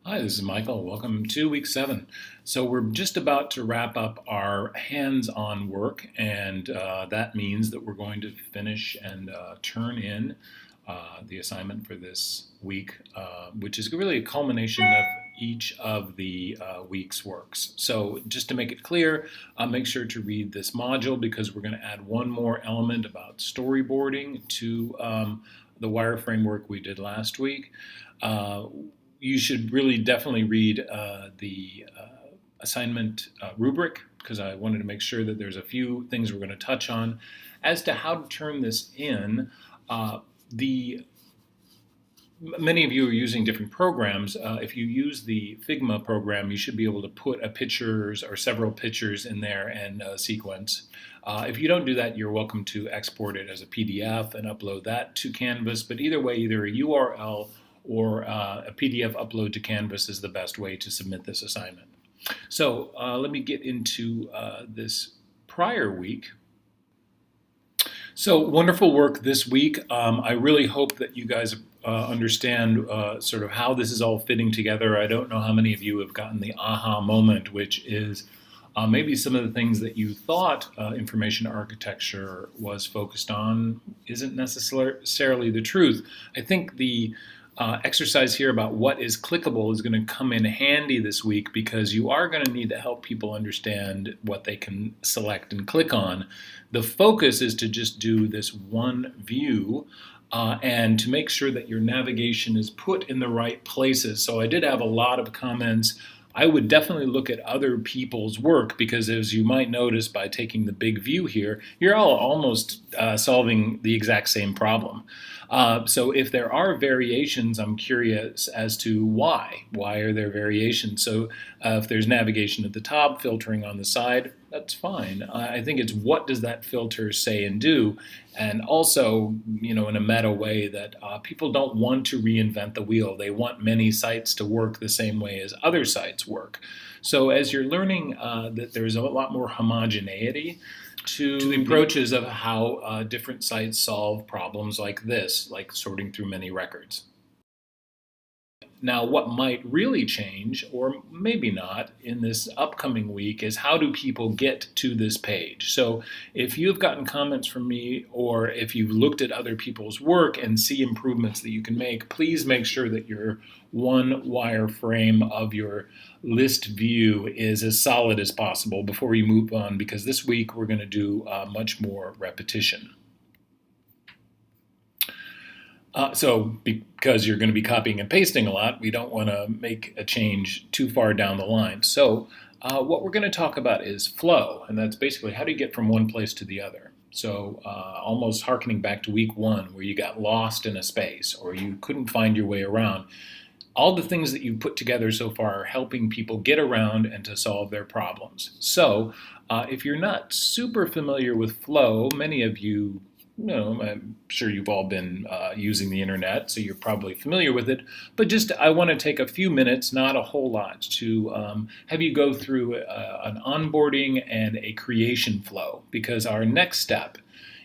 Hi, this is Michael. Welcome to week 7. So, we're just about to wrap up our hands on work, and that means that we're going to finish and turn in the assignment for this week, which is really a culmination of each of the week's works. So, just to make it clear, make sure to read this module because we're going to add one more element about storyboarding to the wire framework we did last week. Uh, you should really definitely read the assignment rubric because I wanted to make sure that there's a few things we're going to touch on. As to how to turn this in, the many of you are using different programs. If you use the Figma program, you should be able to put a pictures or several pictures in there and sequence. If you don't do that, you're welcome to export it as a PDF and upload that to Canvas. But either way, either a URL or a PDF upload to Canvas is the best way to submit this assignment. So let me get into this prior week. So wonderful work this week. I really hope that you guys understand sort of how this is all fitting together. I don't know how many of you have gotten the aha moment, which is maybe some of the things that you thought information architecture was focused on isn't necessarily the truth. I think the exercise here about what is clickable is going to come in handy this week because you are going to need to help people understand what they can select and click on. The focus is to just do this one view and to make sure that your navigation is put in the right places. So I did have a lot of comments. I would definitely look at other people's work because, as you might notice by taking the big view here, you're all almost solving the exact same problem. So if there are variations, I'm curious as to why. Why are there variations? So if there's navigation at the top, filtering on the side, that's fine. I think it's what does that filter say and do, and also, in a meta way that people don't want to reinvent the wheel. They want many sites to work the same way as other sites work. So as you're learning that there's a lot more homogeneity to the approaches of how different sites solve problems like this, like sorting through many records. Now, what might really change, or maybe not, in this upcoming week is how do people get to this page? So, if you've gotten comments from me, or if you've looked at other people's work and see improvements that you can make, please make sure that your one wireframe of your list view is as solid as possible before we move on, because this week we're going to do much more repetition. So because you're going to be copying and pasting a lot, we don't want to make a change too far down the line. So what we're going to talk about is flow, and that's basically how do you get from one place to the other. So almost harkening back to week 1 where you got lost in a space or you couldn't find your way around. All the things that you've put together so far are helping people get around and to solve their problems. So if you're not super familiar with flow, many of you I'm sure you've all been using the internet, so you're probably familiar with it. But just I want to take a few minutes, not a whole lot, to have you go through an onboarding and a creation flow, because our next step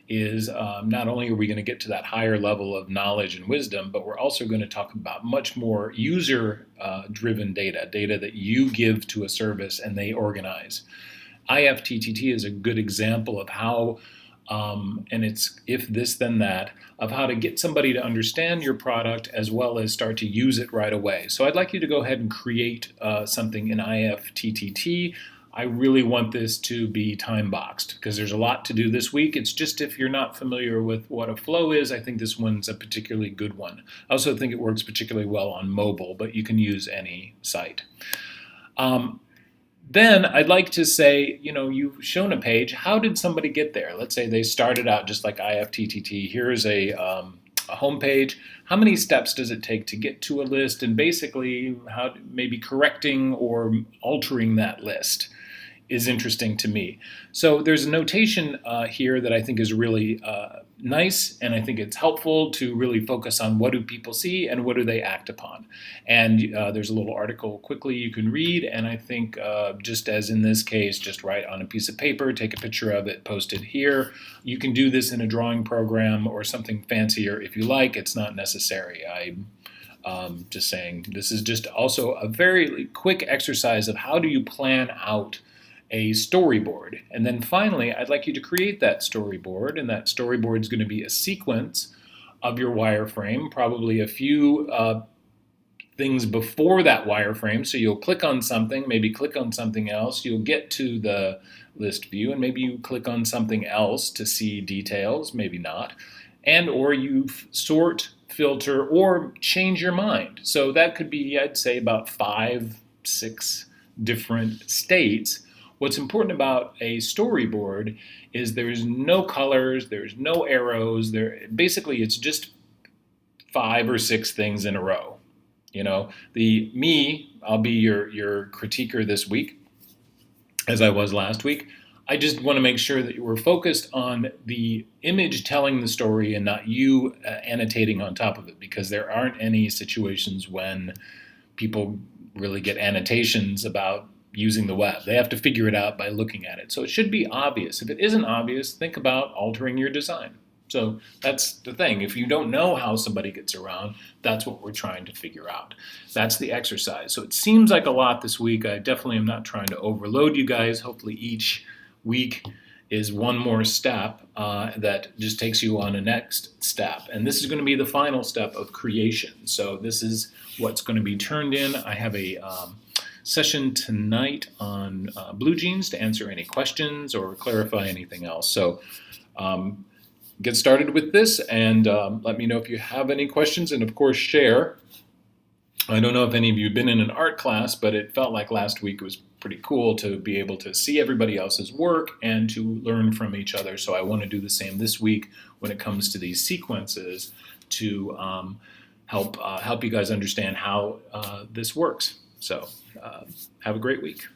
is not only are we going to get to that higher level of knowledge and wisdom, but we're also going to talk about much more user-driven data that you give to a service and they organize. IFTTT is a good example of how and it's if this then that, of how to get somebody to understand your product as well as start to use it right away. So I'd like you to go ahead and create something in IFTTT. I really want this to be time boxed because there's a lot to do this week. It's just if you're not familiar with what a flow is, I think this one's a particularly good one. I also think it works particularly well on mobile, but you can use any site. Then I'd like to say, you've shown a page. How did somebody get there? Let's say they started out just like IFTTT. Here's a home page. How many steps does it take to get to a list? And basically, how maybe correcting or altering that list is interesting to me. So there's a notation here that I think is really nice, and I think it's helpful to really focus on what do people see and what do they act upon. And there's a little article quickly you can read, and I think just as in this case, just write on a piece of paper, take a picture of it, post it here. You can do this in a drawing program or something fancier if you like. It's not necessary. Just saying, this is just also a very quick exercise of how do you plan out a storyboard. And then finally, I'd like you to create that storyboard, and that storyboard is going to be a sequence of your wireframe, probably a few things before that wireframe. So you'll click on something, maybe click on something else, you'll get to the list view, and maybe you click on something else to see details, maybe not, and or you sort, filter, or change your mind. So that could be, I'd say, about 5, 6 different states. What's important about a storyboard is there's no colors, there's no arrows, basically it's just 5 or 6 things in a row. You know, I'll be your critiquer this week, as I was last week. I just want to make sure that we're focused on the image telling the story and not you annotating on top of it, because there aren't any situations when people really get annotations about using the web. They have to figure it out by looking at it. So it should be obvious. If it isn't obvious, think about altering your design. So that's the thing. If you don't know how somebody gets around, that's what we're trying to figure out. That's the exercise. So it seems like a lot this week. I definitely am not trying to overload you guys. Hopefully each week is one more step that just takes you on a next step. And this is going to be the final step of creation. So this is what's going to be turned in. I have a session tonight on Blue Jeans to answer any questions or clarify anything else. So get started with this, and let me know if you have any questions, and of course share. I don't know if any of you have been in an art class, but it felt like last week was pretty cool to be able to see everybody else's work and to learn from each other. So I want to do the same this week when it comes to these sequences to help you guys understand how this works. So have a great week.